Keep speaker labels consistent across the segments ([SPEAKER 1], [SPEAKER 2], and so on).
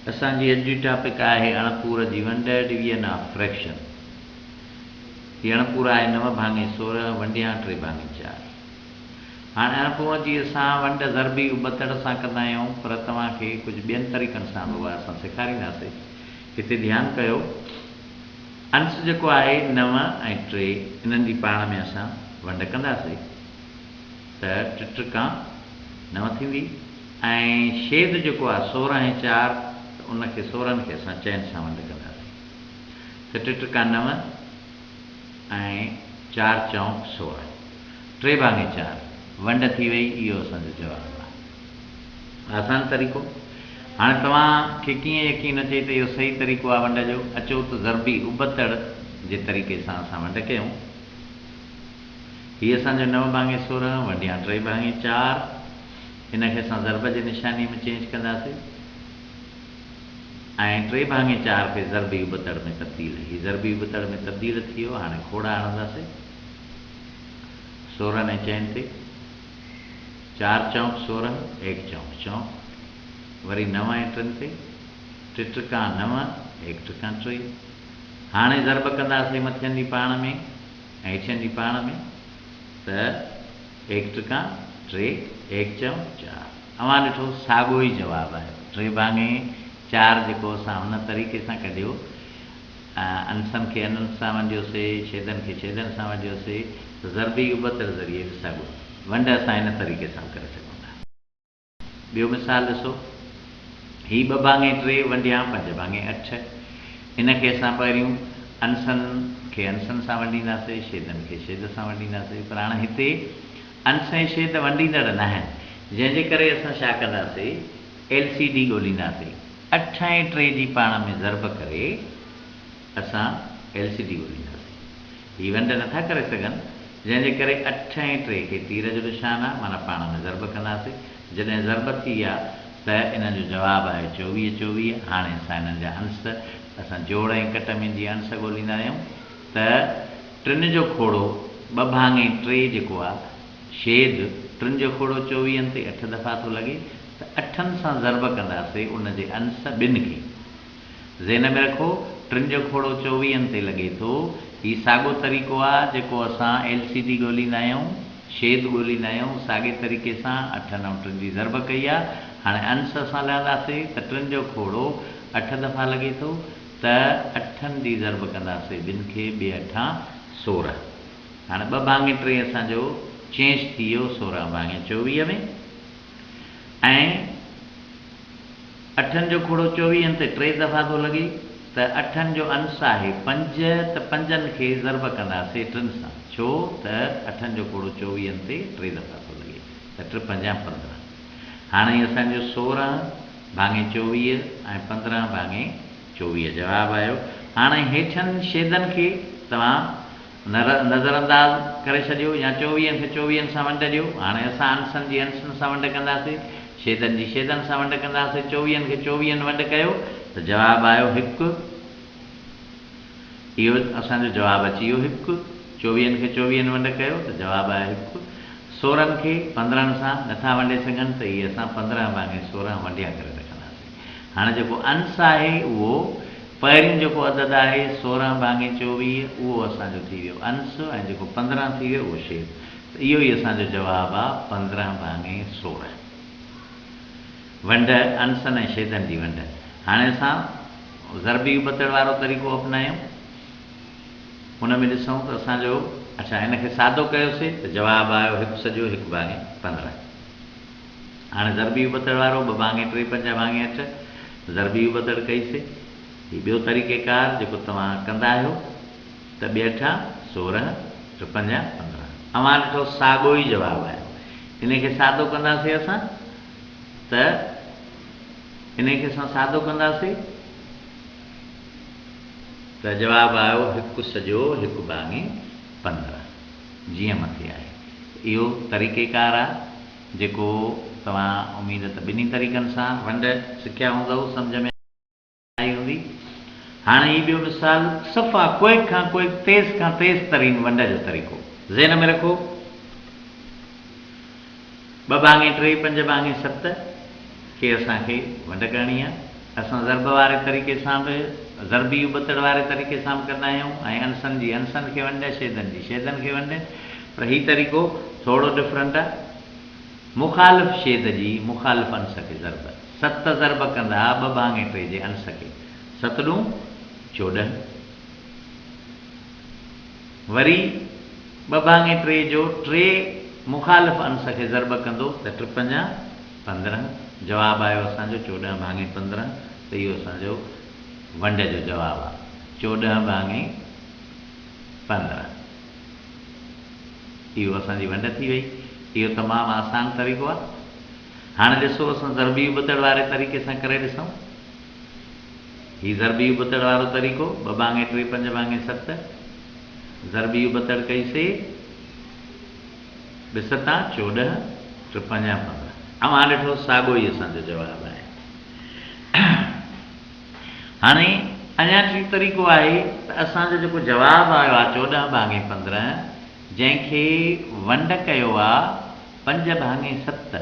[SPEAKER 1] असांजी अॼु जी टॉपिक आहे अणपूर जी वंड, डिवीजन ऑफ फ्रैक्शन। हीअ अणपूर आहे 9 भाङे 16 वंडिया 3 भाङे 4। हाणे अणपूर जी असां वंड ज़रबी उबतड़ सां कंदा आहियूं, पर तव्हांखे कुझु ॿियनि तरीक़नि सां बि उहा असां सेखारींदासीं। हिते ध्यानु कयो, अंश जेको आहे 9 ऐं 3 इन्हनि जी पाण में असां वंड कंदासीं त 3 खां 9 थींदी, ऐं छेद जेको आहे 16 ऐं 4 उनखे 16 खे असां चैन सां वंड कंदासीं त 3 खां 9 ऐं 4 चौक 16 3 भाङे 4 वंड थी वई। इहो असांजो जवाबु आहे। आसान तरीक़ो। हाणे तव्हांखे कीअं यकीन अचे त इहो सही तरीक़ो आहे वंड जो? अचो त ज़रबी उबतड़ जे तरीक़े सां असां वंड कयूं। हीअ असांजो 9 भाङे 16 वंडिया 3 भाङे 4, हिनखे असां ज़रब जे निशानी में चेंज कंदासीं ऐं 3 भाङे 4 खे ज़रबी उबतड़ में तब्दील। हीअ ज़रबी उबतड़ में तब्दील थी वियो। हाणे खोड़ा हणंदासीं 16 ऐं चैन ते, 4 चौक 16, 1 चौक चौक, वरी 9 ऐं 3 ते, 3 खां 9, 1 खां 3। हाणे ज़रब कंदासीं मथियनि जी पाण में ऐं हेठियनि जी पाण में त 1 खां 3, 1 चौक 4। अवां ॾिठो साॻियो ई जवाबु आहे। 3 भाङे 4 जेको असां हुन तरीक़े सां कढियो, अंशनि खे अननि सां वंडियोसीं, छेदनि खे छेदनि सां वंडियोसीं, त ज़रबी उबतड़ ज़रिए बि साॻियो वंड असां हिन तरीक़े सां करे सघूं था। ॿियो मिसाल ॾिसो, हीअ 2 भाङे 3 वंडिया 5 भाङे 8। हिनखे असां पहिरियों अंशनि खे अंशनि सां वंडींदासीं, छेदनि खे छेद सां वंडींदासीं, पर हाणे हिते अंश ऐं छेद वंडींदड़ न आहिनि, जंहिंजे करे असां छा कंदासीं, LCD ॻोल्हींदासीं। 8 ऐं 3 जी पाण में ज़रब करे असां LCD ॻोल्हींदासीं। हीअ वंड नथा करे सघनि, जंहिंजे करे 8 ऐं 3 खे तीर जो निशान आहे, माना पाण में ज़रब कंदासीं। जॾहिं ज़रब थी आहे त इन जो जवाबु आहे 24 24। हाणे असां हिननि जा अंश असां जोड़ ऐं कट में जीअं अंश ॻोल्हींदा आहियूं त 3 जो खोड़ो 2 भाङे 3 जेको आहे छेद 3 जो खोड़ो 24 ते 8 दफ़ा थो लॻे, त 8 सां ज़रब कंदासीं उनजे अंश ॿिनि खे। ज़हन में रखो, 3 जो खोड़ो 24 ते लॻे थो। हीउ साॻियो तरीक़ो आहे जेको असां LCD ॻोल्हींदा आहियूं, छेद ॻोल्हींदा आहियूं। साॻे तरीक़े सां 8 ऐं 3 जी ज़रब कई आहे। हाणे अंश असां लहंदासीं त 3 जो खोड़ो 8 दफ़ा लॻे थो, त 8 जी ज़रब कंदासीं ॿिनि खे, 2 8 16। हाणे 2 भाङे 3 असांजो चेंज थी वियो 16 भाङे 24 में, ऐं 8 जो खोड़ो 24 ते 3 दफ़ा थो लॻे, त 8 जो अंश आहे 5, त 5 खे ज़रब कंदासीं 3 सां। छो त 8 जो खोड़ो 24 ते 3 दफ़ा थो लॻे, त 3 5 15। हाणे असांजो 16 भाङे 24 ऐं 15 भाङे 24 जवाबु आयो। हाणे हेठियनि छेदनि खे तव्हां नज़रअंदाज़ करे छॾियो या 24 खे 24 सां वंड ॾियो। हाणे असां अंशनि जी अंशनि सां वंड कंदासीं, छेदनि जी छेदनि सां वंड कंदासीं। 24 खे 24 वंड कयो त जवाबु आयो 1। इहो असांजो जवाबु अची वियो 1। 24 खे 24 वंड कयो त जवाबु आयो 1। 16 खे 15 सां नथा वंडे सघनि, त इहे असां 15 भाङे 16 वंडिया करे रखंदासीं। हाणे जेको अंश आहे उहो पहिरियों जेको अदद आहे 16 भाङे 24 उहो असांजो थी वियो अंश, ऐं जेको 15 थी वियो उहो छेद। त इहो ई असांजो जवाबु आहे 15 भाङे 16 वंड, अंशनि ऐं छेदनि जी वंड। हाणे असां ज़रबी उबतड़ वारो तरीक़ो अपनायूं। हुन में ॾिसूं त असांजो, अच्छा हिनखे सादो कयोसीं त जवाबु आयो 1 सॼो 1 भाङे 15। हाणे ज़रबी उबतड़ वारो 2 भाङे 3 5 भाङे 8 ज़रबी उबतड़ कईसीं। हीउ ॿियो तरीक़ेकार जेको तव्हां कंदा आहियो, त 2 8 16, 3 5 15। अवां ॾिठो साॻियो ई जवाबु आयो। इनखे सादो कंदासीं असां त इनखे असां सादो कंदासीं त जवाबु आयो 1 सॼो 1 भाङे 15 जीअं मथे आहे। इहो तरीक़ेकार आहे जेको तव्हां उमेद त ॿिन्ही तरीक़नि सां वंड सिखिया हूंदव, सम्झ में आई हूंदी। हाणे ही ॿियो मिसाल, सफ़ा कोई खां कोई तेज़ खां तेज़ तरीन वंड जो तरीक़ो। ज़हन में रखो, 2 भाङे 3 5 भाङे 7 खे असांखे वंड करणी आहे। असां ज़रब वारे तरीक़े सां बि ज़रबी उबतड़ वारे तरीक़े सां बि कंदा आहियूं ऐं अंसनि खे वंडे छेदनि खे वंडे। पर हीउ तरीक़ो थोरो डिफरेंट आहे। मुखालिफ़ छेद जी मुखालिफ़ अंस खे ज़रब 7 ज़रब कंदा 2 भाङे 3 जे अंस खे 7 ॾूं 14। वरी 2 भाङे 3 जो 3 मुखालिफ़ अंस खे ज़रब कंदो त 3 पंज 15। जवाबु आयो असांजो 14 भाङे 15। त इहो असांजो वंड जो जवाबु आहे 14 भाङे 15। इहो असांजी वंड थी वई। इहो तमामु आसान तरीक़ो आहे। हाणे ॾिसो असां ज़रबी उबतड़ वारे तरीक़े सां करे ॾिसूं। हीउ ज़रबी उबतड़ वारो तरीक़ो 2 भाङे 3 5 भाङे 7। ज़रबी उबतड़ कईसीं 2 7 14 3 5 15। अवां ॾिठो साॻियो ई असांजो जवाबु आहे। हाणे अञा टी तरीक़ो आहे त असांजो जेको जवाबु आयो आहे 14 भाङे 15 जंहिंखे वंड कयो आहे 5 भाङे 7।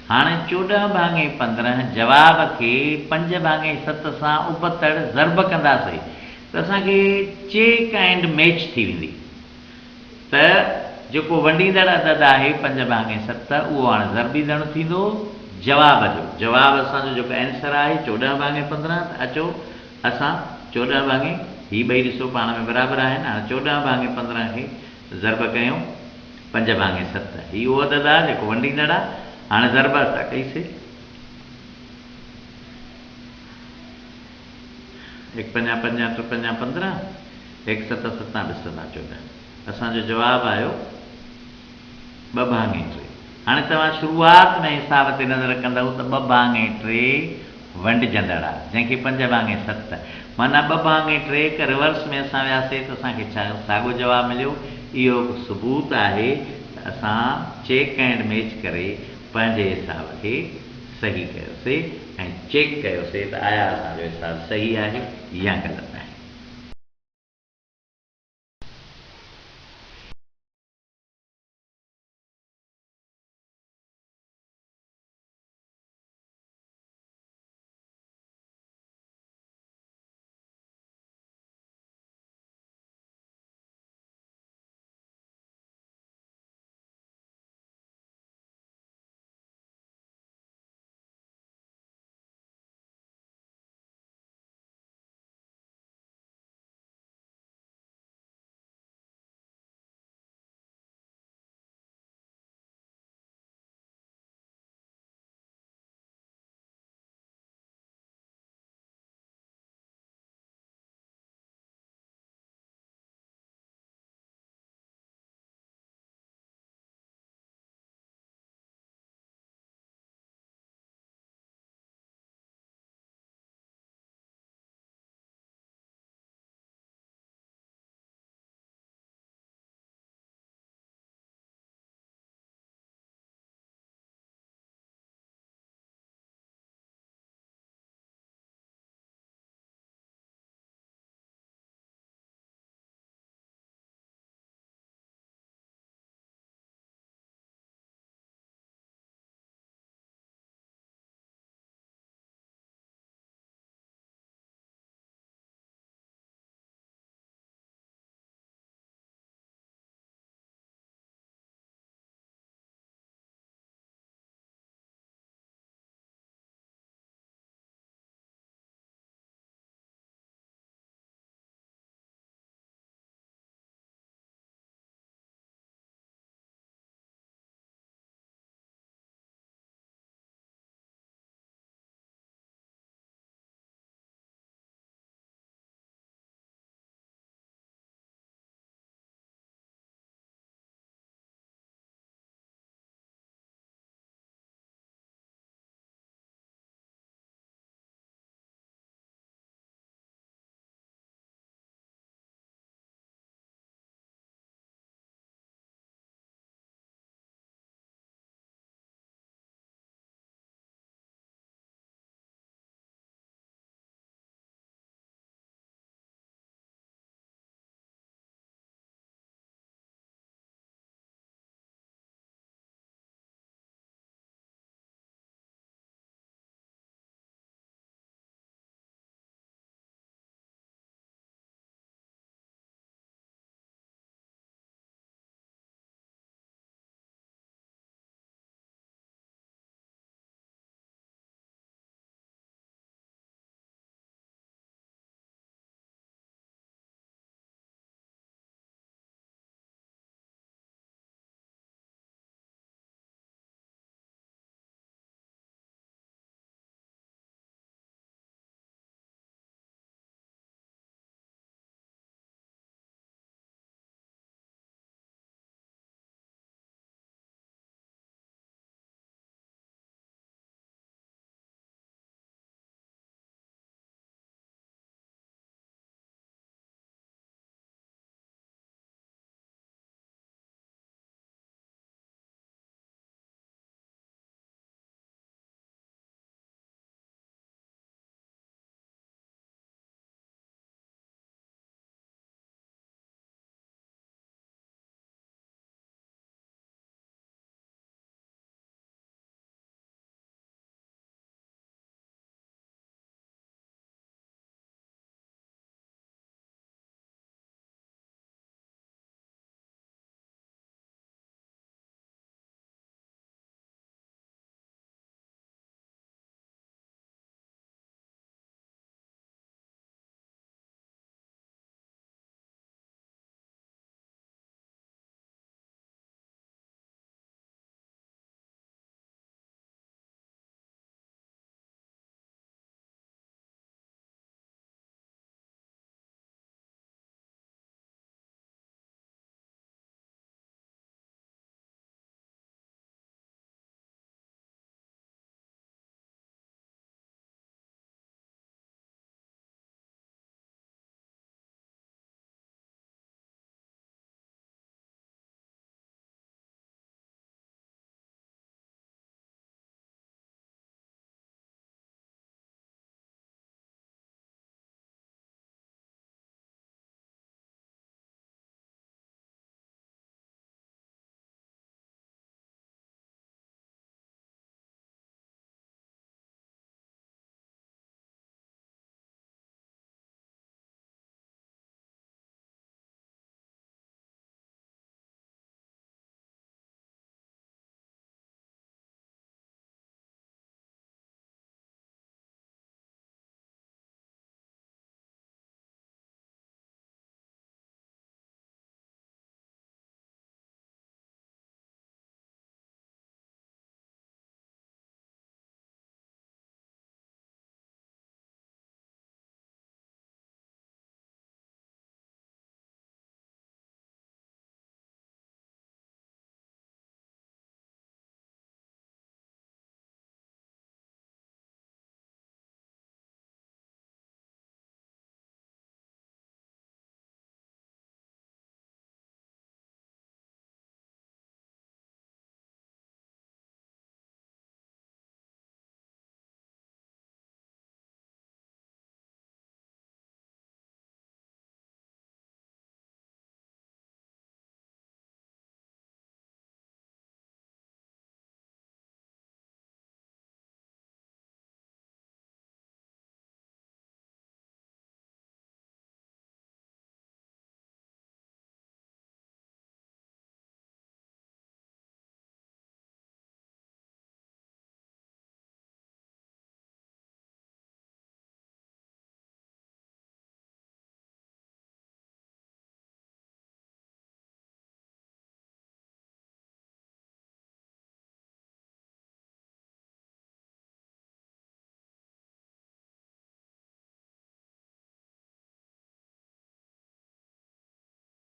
[SPEAKER 1] हाणे 14 भाङे 15 जवाब खे 5 भाङे 7 सां उबतड़ ज़रब कंदासीं त असांखे चेक एंड मैच थी वेंदी। त जेको वंडींदड़ अदद आहे 5 भाङे 7 उहो हाणे ज़रबींदड़ थींदो जवाब जो। जवाबु असांजो जेको आंसर आहे 14 भाङे 15। त अचो असां 14 भाङे हीअ ॿई ॾिसो पाण में बराबरि आहिनि। हाणे 14 भाङे 15 खे ज़रब कयूं 5 भाङे 7। हीअ उहो अदद आहे जेको वंडींदड़ आहे। हाणे ज़रब असां कईसीं 1 5 5 3 5 15 1 7 7 2 7 14। असांजो जवाबु आयो 2 भाङे 3। हाणे तव्हां शुरूआत में हिसाब ते नज़र कंदव त 2 भाङे 3 वंडजंदड़ आहे जंहिंखे 5 भाङे 7 माना 2 भाङे 3 के रिवर्स में असां वियासीं त असांखे छा साॻियो जवाबु मिलियो। इहो सबूत आहे त असां चेक एंड मैच करे पंहिंजे हिसाब खे सही कयोसीं ऐं चेक कयोसीं त आया असांजो हिसाब सही आहे या ग़लति।